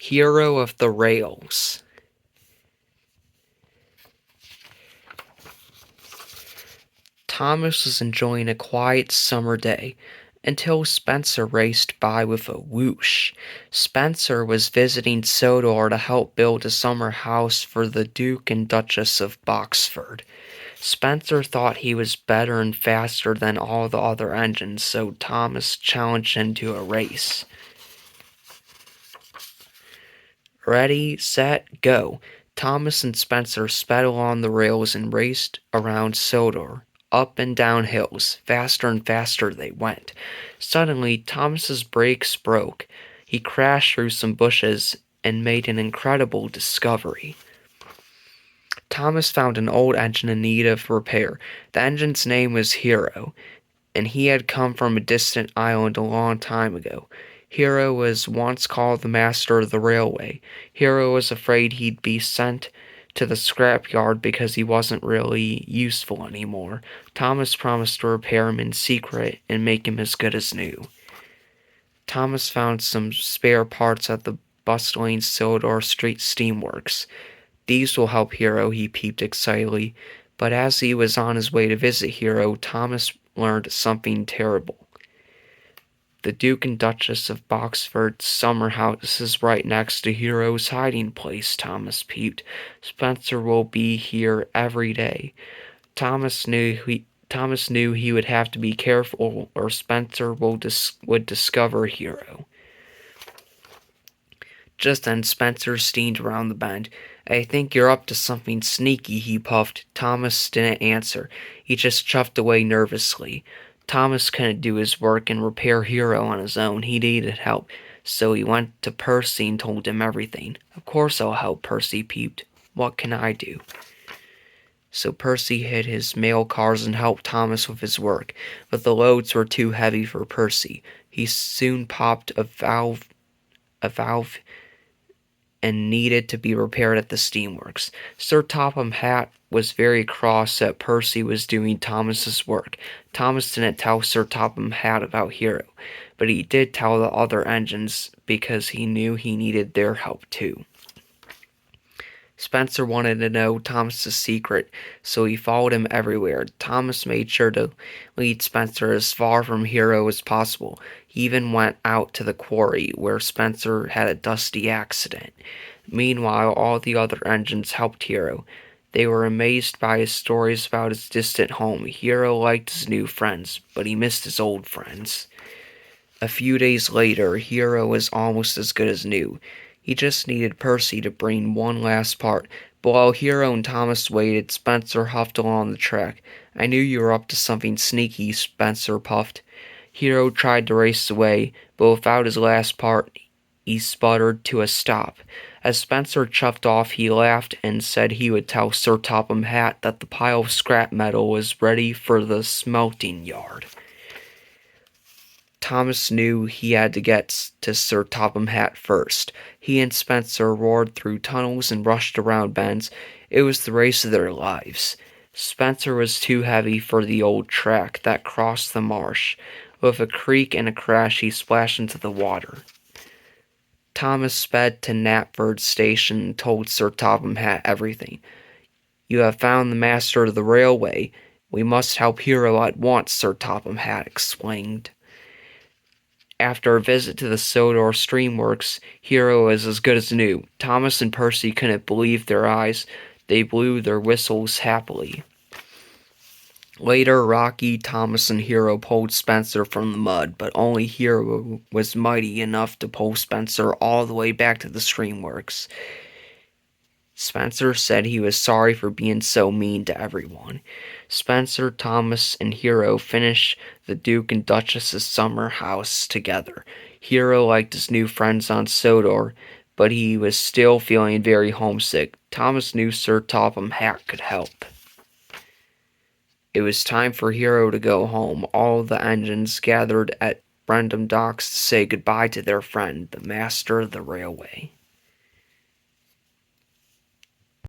Hero of the Rails. Thomas was enjoying a quiet summer day until Spencer raced by with a whoosh. Spencer was visiting Sodor to help build a summer house for the Duke and Duchess of Boxford. Spencer thought he was better and faster than all the other engines, so Thomas challenged him to a race. Ready, set, go. Thomas and Spencer sped along the rails and raced around Sodor. Up and down hills, faster and faster they went. Suddenly, Thomas's brakes broke. He crashed through some bushes and made an incredible discovery. Thomas found an old engine in need of repair. The engine's name was Hero, and he had come from a distant island a long time ago. Hero was once called the master of the railway. Hero was afraid he'd be sent to the scrapyard because he wasn't really useful anymore. Thomas promised to repair him in secret and make him as good as new. Thomas found some spare parts at the bustling Sodor Street Steamworks. These will help Hero, he peeped excitedly. But as he was on his way to visit Hero, Thomas learned something terrible. The Duke and Duchess of Boxford's summer house is right next to Hero's hiding place, Thomas peeped. Spencer will be here every day. Thomas knew he would have to be careful or Spencer would discover Hero. Just then Spencer steamed around the bend. I think you're up to something sneaky, he puffed. Thomas didn't answer. He just chuffed away nervously. Thomas couldn't do his work and repair Hero on his own. He needed help. So he went to Percy and told him everything. Of course I'll help, Percy peeped. What can I do? So Percy hid his mail cars and helped Thomas with his work. But the loads were too heavy for Percy. He soon popped a valve and needed to be repaired at the steamworks. Sir Topham Hatt was very cross that Percy was doing Thomas's work. Thomas didn't tell Sir Topham Hatt about Hero, but he did tell the other engines because he knew he needed their help too. Spencer wanted to know Thomas's secret, so he followed him everywhere. Thomas made sure to lead Spencer as far from Hero as possible. He even went out to the quarry, where Spencer had a dusty accident. Meanwhile, all the other engines helped Hero. They were amazed by his stories about his distant home. Hero liked his new friends, but he missed his old friends. A few days later, Hero was almost as good as new. He just needed Percy to bring one last part. But while Hero and Thomas waited, Spencer huffed along the track. I knew you were up to something sneaky, Spencer puffed. Hero tried to race away, but without his last part, he sputtered to a stop. As Spencer chuffed off, he laughed and said he would tell Sir Topham Hatt that the pile of scrap metal was ready for the smelting yard. Thomas knew he had to get to Sir Topham Hatt first. He and Spencer roared through tunnels and rushed around bends. It was the race of their lives. Spencer was too heavy for the old track that crossed the marsh. With a creak and a crash, he splashed into the water. Thomas sped to Knapford Station and told Sir Topham Hatt everything. You have found the master of the railway. We must help Hero at once, Sir Topham Hatt explained. After a visit to the Sodor Steamworks, Hero was as good as new. Thomas and Percy couldn't believe their eyes. They blew their whistles happily. Later, Rocky, Thomas, and Hero pulled Spencer from the mud, but only Hero was mighty enough to pull Spencer all the way back to the Steamworks. Spencer said he was sorry for being so mean to everyone. Spencer, Thomas, and Hero finished the Duke and Duchess's summer house together. Hero liked his new friends on Sodor, but he was still feeling very homesick. Thomas knew Sir Topham Hatt could help. It was time for Hero to go home. All the engines gathered at Brendam Docks to say goodbye to their friend, the master of the railway.